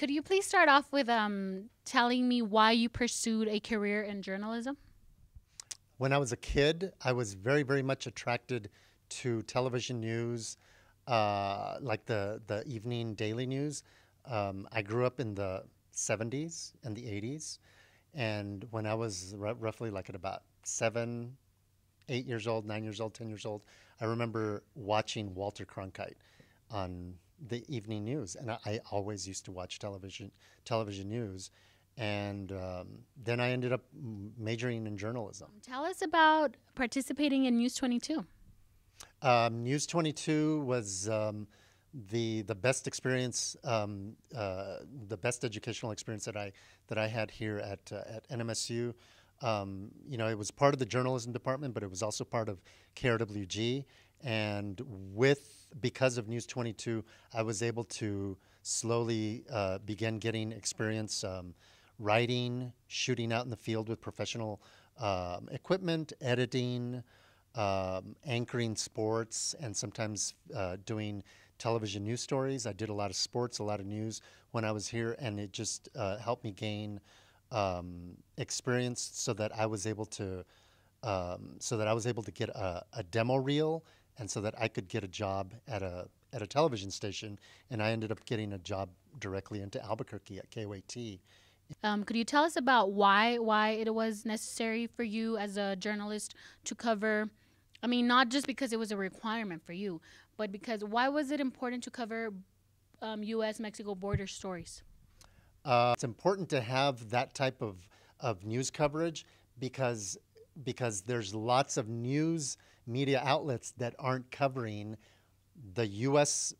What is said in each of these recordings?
Could you please start off with telling me why you pursued a career in journalism? When I was a kid, I was very, very much attracted to television news, like the evening daily news. I grew up in the 70s and the 80s. And when I was roughly like at about 7, 8 years old, 9 years old, 10 years old, I remember watching Walter Cronkite on the evening news, and I always used to watch television news, and then I ended up majoring in journalism. Tell us about participating in News 22. News 22 was the best experience, the best educational experience that I had here at NMSU. It was part of the journalism department, but it was also part of KRWG. And because of News 22, I was able to slowly begin getting experience writing, shooting out in the field with professional equipment, editing, anchoring sports, and sometimes doing television news stories. I did a lot of sports, a lot of news when I was here, and it just helped me gain experience so that I was able to get a demo reel, and so that I could get a job at a television station. And I ended up getting a job directly into Albuquerque at KOAT. Could you tell us about why it was necessary for you as a journalist to cover? I mean, not just because it was a requirement for you, but because why was it important to cover U.S.-Mexico border stories? It's important to have that type of news coverage because there's lots of news media outlets that aren't covering the U.S.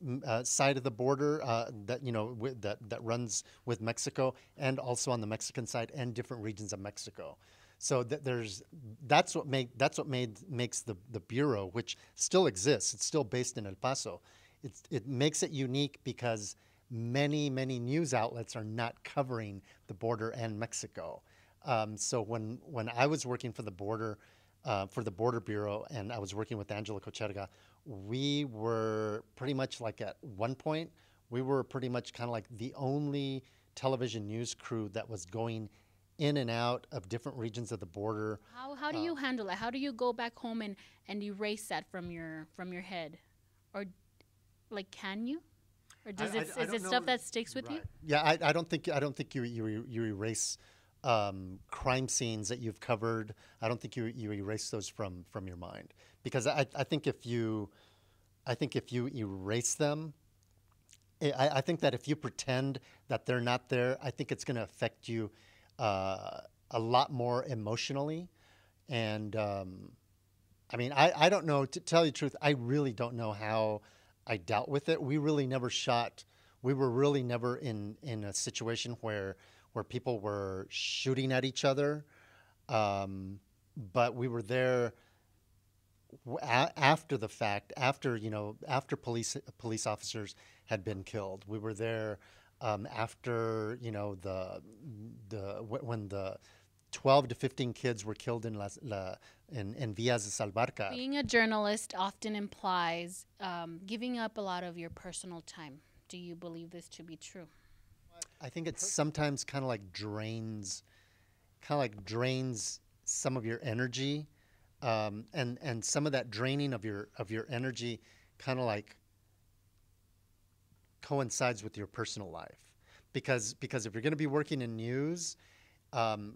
Side of the border that runs with Mexico, and also on the Mexican side and different regions of Mexico. So that's what makes the bureau, which still exists. It's still based in El Paso. It makes it unique because many news outlets are not covering the border and Mexico. So when I was working for the border bureau, and I was working with Angela Kocherga, we were pretty much like, at one point, we were pretty much kind of like the only television news crew that was going in and out of different regions of the border. How do you handle it? How do you go back home and erase that from your head, or like, can you? Or is it stuff that sticks with you? Yeah, I don't think you erase crime scenes that you've covered. I don't think you erase those from your mind, because I think if you erase them, I think that if you pretend that they're not there, I think it's going to affect you a lot more emotionally. And I mean, I don't know, to tell you the truth, I really don't know how I dealt with it. We were really never in a situation where people were shooting at each other. But we were there after the fact, after police officers had been killed. We were there after when the 12 to 15 kids were killed in Villas de Salvarca. Being a journalist often implies giving up a lot of your personal time. Do you believe this to be true? I think it sometimes kind of like drains some of your energy, and some of that draining of your energy kind of like coincides with your personal life, because if you're going to be working in news,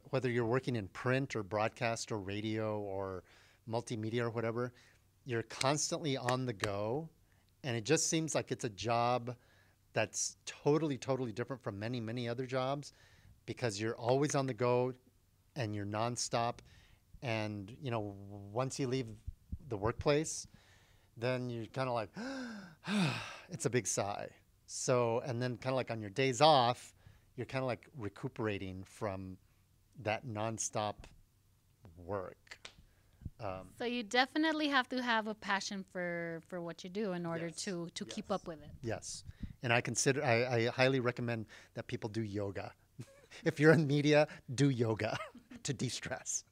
whether you're working in print or broadcast or radio or multimedia or whatever, you're constantly on the go, and it just seems like it's a job that's totally different from many other jobs, because you're always on the go and you're nonstop. And once you leave the workplace, then you're kind of like, it's a big sigh. So, and then kind of like on your days off, you're kind of like recuperating from that nonstop work. So you definitely have to have a passion for what you do in order to keep up with it. Yes. And I highly recommend that people do yoga. If you're in media, do yoga to de-stress.